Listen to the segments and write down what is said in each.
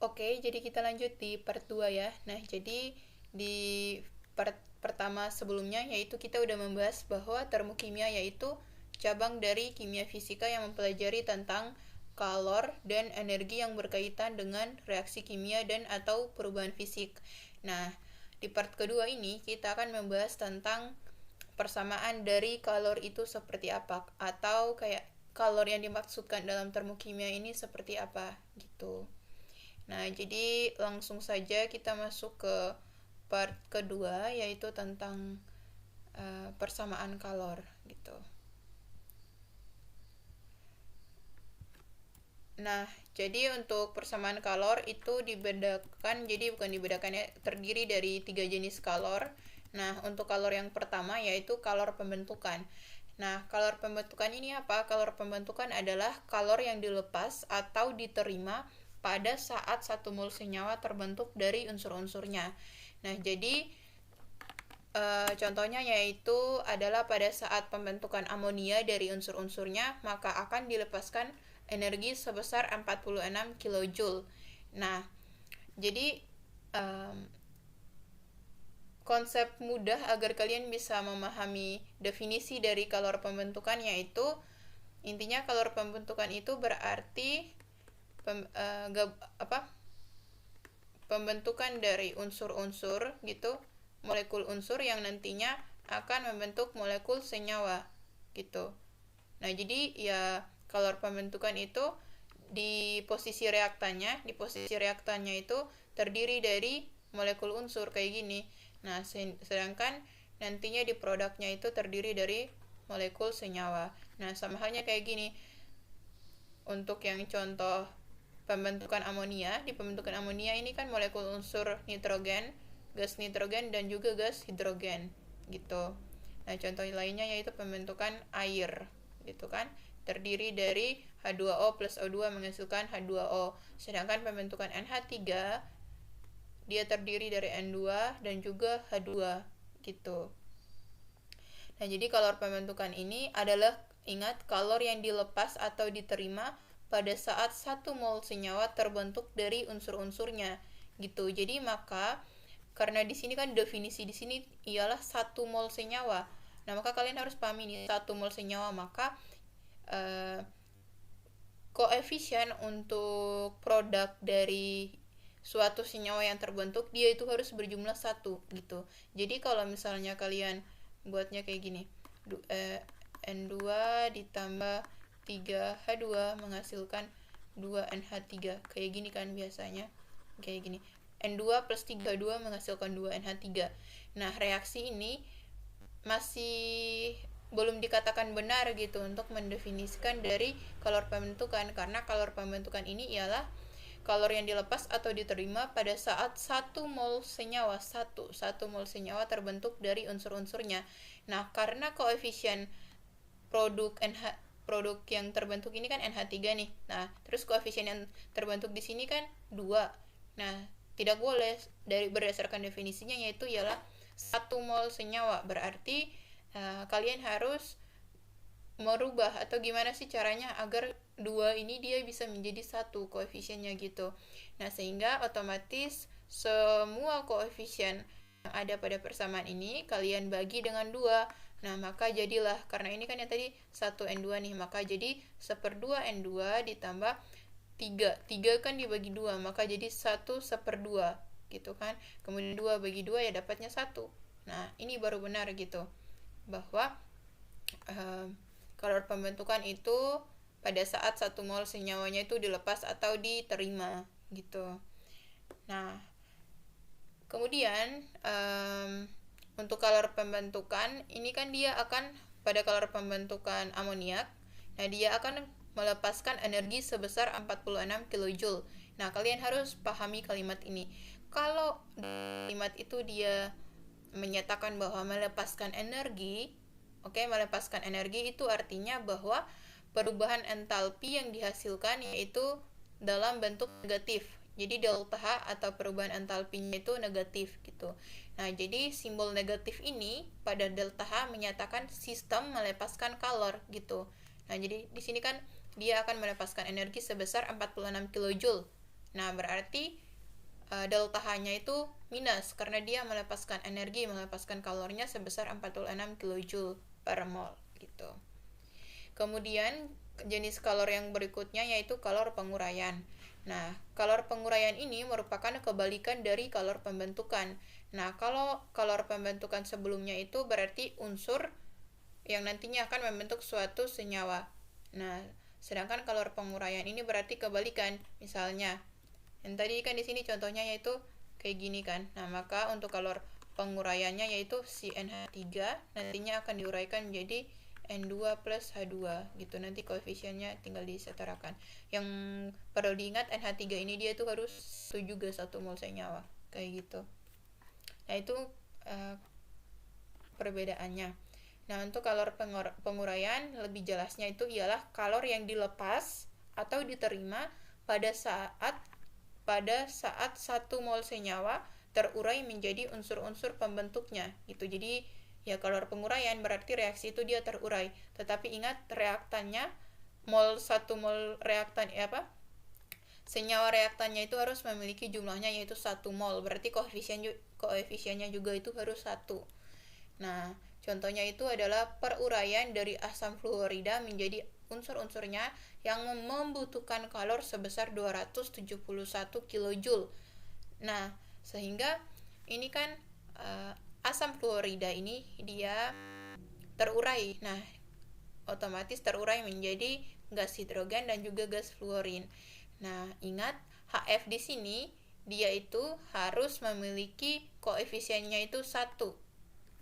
Oke, jadi kita lanjut di part 2 ya. Nah, jadi di part pertama sebelumnya yaitu kita udah membahas bahwa termokimia yaitu cabang dari kimia fisika yang mempelajari tentang kalor dan energi yang berkaitan dengan reaksi kimia dan atau perubahan fisik. Nah, di part kedua ini kita akan membahas tentang persamaan dari kalor itu seperti apa atau kayak kalor yang dimaksudkan dalam termokimia ini seperti apa gitu. Nah, jadi langsung saja kita masuk ke part kedua yaitu tentang persamaan kalor gitu. Nah, jadi untuk persamaan kalor itu dibedakan, jadi bukan dibedakan ya, terdiri dari 3 jenis kalor. Nah, untuk kalor yang pertama yaitu kalor pembentukan. Nah, kalor pembentukan ini apa? Kalor pembentukan adalah kalor yang dilepas atau diterima pada saat 1 mol senyawa terbentuk dari unsur-unsurnya. Nah, jadi contohnya yaitu adalah pada saat pembentukan amonia dari unsur-unsurnya, maka akan dilepaskan energi sebesar 46 kJ. Nah, jadi konsep mudah agar kalian bisa memahami definisi dari kalor pembentukan yaitu intinya kalor pembentukan itu berarti pembentukan dari unsur-unsur gitu, molekul unsur yang nantinya akan membentuk molekul senyawa gitu. Nah, jadi ya kalor pembentukan itu di posisi reaktannya itu terdiri dari molekul unsur kayak gini. Nah, sedangkan nantinya di produknya itu terdiri dari molekul senyawa. Nah, sama halnya kayak gini. Untuk yang contoh pembentukan amonia, di pembentukan amonia ini kan molekul unsur nitrogen, gas nitrogen dan juga gas hidrogen gitu. Nah, contoh lainnya yaitu pembentukan air gitu kan, terdiri dari H2O plus O2 menghasilkan H2O. Sedangkan pembentukan NH3 dia terdiri dari N2 dan juga H2 gitu. Nah, jadi kalor pembentukan ini adalah ingat kalor yang dilepas atau diterima pada saat 1 mol senyawa terbentuk dari unsur-unsurnya gitu. Jadi maka karena di sini kan definisi di sini ialah 1 mol senyawa. Nah, maka kalian harus pahami nih 1 mol senyawa, maka koefisien untuk produk dari suatu senyawa yang terbentuk dia itu harus berjumlah 1 gitu. Jadi kalau misalnya kalian buatnya kayak gini, N2 ditambah 3H2 menghasilkan 2NH3 kayak gini kan biasanya, kayak gini, N2 plus 3H2 menghasilkan 2NH3. Nah, reaksi ini masih belum dikatakan benar gitu untuk mendefinisikan dari kalor pembentukan, karena kalor pembentukan ini ialah kalor yang dilepas atau diterima pada saat 1 mol senyawa terbentuk dari unsur-unsurnya. Nah, karena koefisien produk yang terbentuk ini kan NH3 nih. Nah, terus koefisien yang terbentuk di sini kan 2. Nah, tidak boleh berdasarkan definisinya yaitu ialah 1 mol senyawa. Berarti kalian harus merubah atau gimana sih caranya agar 2 ini dia bisa menjadi 1 koefisiennya gitu. Nah, sehingga otomatis semua koefisien yang ada pada persamaan ini kalian bagi dengan 2. Nah, maka jadilah, karena ini kan yang tadi 1N2 nih, maka jadi 1/2N2 ditambah 3. 3 kan dibagi 2, maka jadi 1/2 gitu kan. Kemudian 2 bagi 2 ya dapatnya 1. Nah, ini baru benar gitu, bahwa kalor pembentukan itu pada saat 1 mol senyawanya itu dilepas atau diterima gitu. Nah, kemudian untuk kalor pembentukan ini kan dia akan pada kalor pembentukan amoniak, nah dia akan melepaskan energi sebesar 46 kJ. Nah, kalian harus pahami kalimat ini. Kalau kalimat itu dia menyatakan bahwa melepaskan energi, melepaskan energi itu artinya bahwa perubahan entalpi yang dihasilkan yaitu dalam bentuk negatif. Jadi delta H atau perubahan entalpinya itu negatif gitu. Nah, jadi simbol negatif ini pada delta H menyatakan sistem melepaskan kalor gitu. Nah, jadi di sini kan dia akan melepaskan energi sebesar 46 kJ. Nah, berarti delta H-nya itu minus karena dia melepaskan kalornya sebesar 46 kJ per mol gitu. Kemudian jenis kalor yang berikutnya yaitu kalor penguraian. Nah, kalor penguraian ini merupakan kebalikan dari kalor pembentukan. Nah, kalau kalor pembentukan sebelumnya itu berarti unsur yang nantinya akan membentuk suatu senyawa. Nah, sedangkan kalor penguraian ini berarti kebalikan. Misalnya, yang tadi kan di sini contohnya yaitu kayak gini kan. Nah, maka untuk kalor penguraiannya yaitu CnH3 nantinya akan diuraikan menjadi N2 plus H2 gitu. Nanti koefisiennya tinggal disetarakan. Yang perlu diingat NH3 ini dia tuh harus itu juga 1 mol senyawa kayak gitu. Nah, itu perbedaannya. Nah, untuk kalor penguraian lebih jelasnya itu ialah kalor yang dilepas atau diterima pada saat 1 mol senyawa terurai menjadi unsur-unsur pembentuknya gitu. Jadi ya kalor penguraian berarti reaksi itu dia terurai. Tetapi ingat reaktannya 1 mol reaktan senyawa reaktannya itu harus memiliki jumlahnya yaitu 1 mol. Berarti koefisiennya juga itu harus 1. Nah, contohnya itu adalah peruraian dari asam fluorida menjadi unsur-unsurnya yang membutuhkan kalor sebesar 271 kJ. Nah, sehingga ini kan asam fluorida ini dia terurai. Nah, otomatis terurai menjadi gas hidrogen dan juga gas fluorin. Nah, ingat HF di sini dia itu harus memiliki koefisiennya itu 1.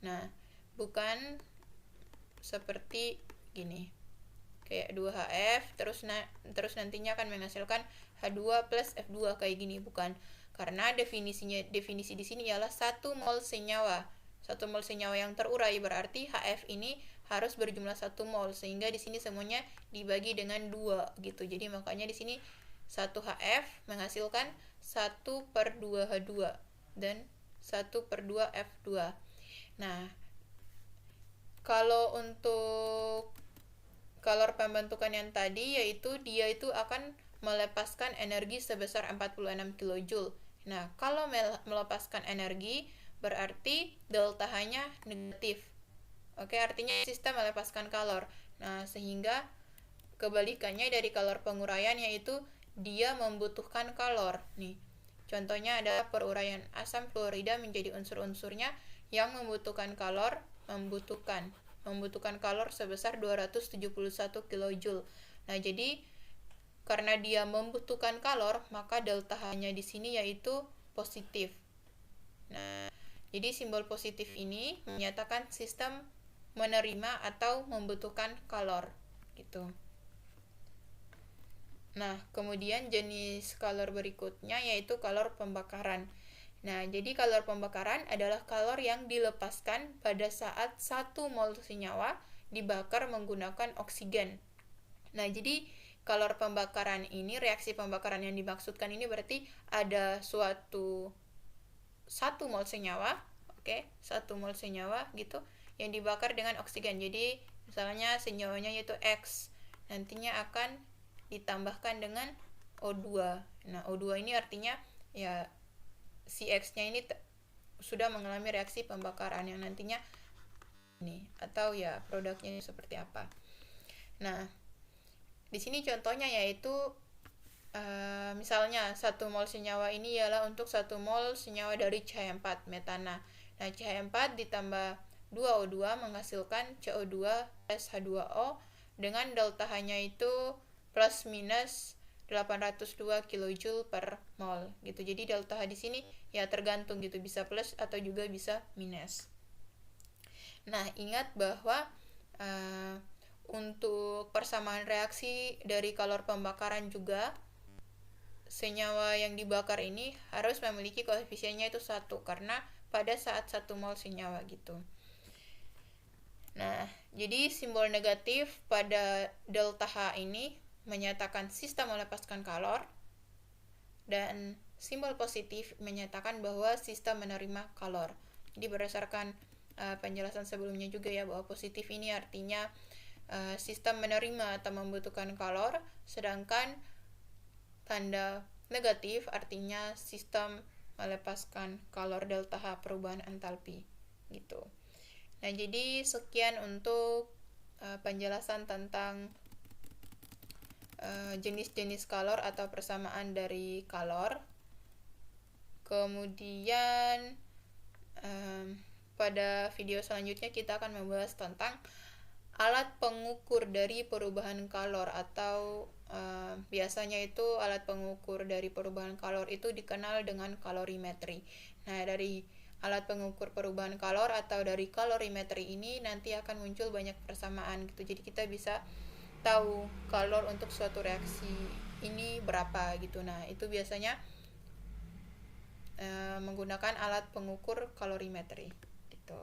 Nah, bukan seperti gini. Kayak 2HF terus nantinya akan menghasilkan H2 plus F2 kayak gini, bukan. Karena definisi di sini ialah 1 mol senyawa. 1 mol senyawa yang terurai berarti HF ini harus berjumlah 1 mol sehingga di sini semuanya dibagi dengan 2 gitu. Jadi makanya di sini 1 HF menghasilkan 1/2H2 dan 1/2 F2. Nah, kalau untuk kalor pembentukan yang tadi yaitu dia itu akan melepaskan energi sebesar 46 kJ. Nah, kalau melepaskan energi berarti delta H-nya negatif. Oke, artinya sistem melepaskan kalor. Nah, sehingga kebalikannya dari kalor penguraian yaitu dia membutuhkan kalor. Nih, contohnya adalah peruraian asam fluorida menjadi unsur-unsurnya yang membutuhkan kalor kalor sebesar 271 kJ. Nah, jadi karena dia membutuhkan kalor, maka delta H-nya di sini yaitu positif. Nah, jadi simbol positif ini menyatakan sistem menerima atau membutuhkan kalor gitu. Nah, kemudian jenis kalor berikutnya yaitu kalor pembakaran. Nah, jadi kalor pembakaran adalah kalor yang dilepaskan pada saat 1 mol senyawa dibakar menggunakan oksigen. Nah, jadi kalor pembakaran ini, reaksi pembakaran yang dimaksudkan ini berarti ada 1 mol senyawa, oke, 1 mol senyawa gitu, yang dibakar dengan oksigen. Jadi, misalnya senyawanya yaitu X, nantinya akan ditambahkan dengan O2. Nah, O2 ini artinya ya si X-nya ini sudah mengalami reaksi pembakaran yang nantinya ini atau ya produknya seperti apa. Nah, di sini contohnya yaitu misalnya 1 mol senyawa ini ialah untuk 1 mol senyawa dari CH4 metana. Nah, CH4 ditambah 2O2 menghasilkan CO2 plus H2O dengan delta H-nya itu plus minus 802 kJ per mol gitu. Jadi delta H di sini ya tergantung gitu, bisa plus atau juga bisa minus. Nah, ingat bahwa untuk persamaan reaksi dari kalor pembakaran juga senyawa yang dibakar ini harus memiliki koefisiennya itu 1 karena pada saat 1 mol senyawa gitu. Nah, jadi simbol negatif pada delta H ini menyatakan sistem melepaskan kalor dan simbol positif menyatakan bahwa sistem menerima kalor. Jadi berdasarkan penjelasan sebelumnya juga ya, bahwa positif ini artinya sistem menerima atau membutuhkan kalor, sedangkan tanda negatif artinya sistem melepaskan kalor delta H, perubahan entalpi gitu. Nah, jadi sekian untuk penjelasan tentang jenis-jenis kalor atau persamaan dari kalor. Kemudian pada video selanjutnya kita akan membahas tentang alat pengukur dari perubahan kalor, atau biasanya itu alat pengukur dari perubahan kalor itu dikenal dengan kalorimetri. Nah, dari alat pengukur perubahan kalor atau dari kalorimetri ini nanti akan muncul banyak persamaan gitu. Jadi kita bisa tahu kalor untuk suatu reaksi ini berapa gitu. Nah, itu biasanya menggunakan alat pengukur kalorimetri gitu.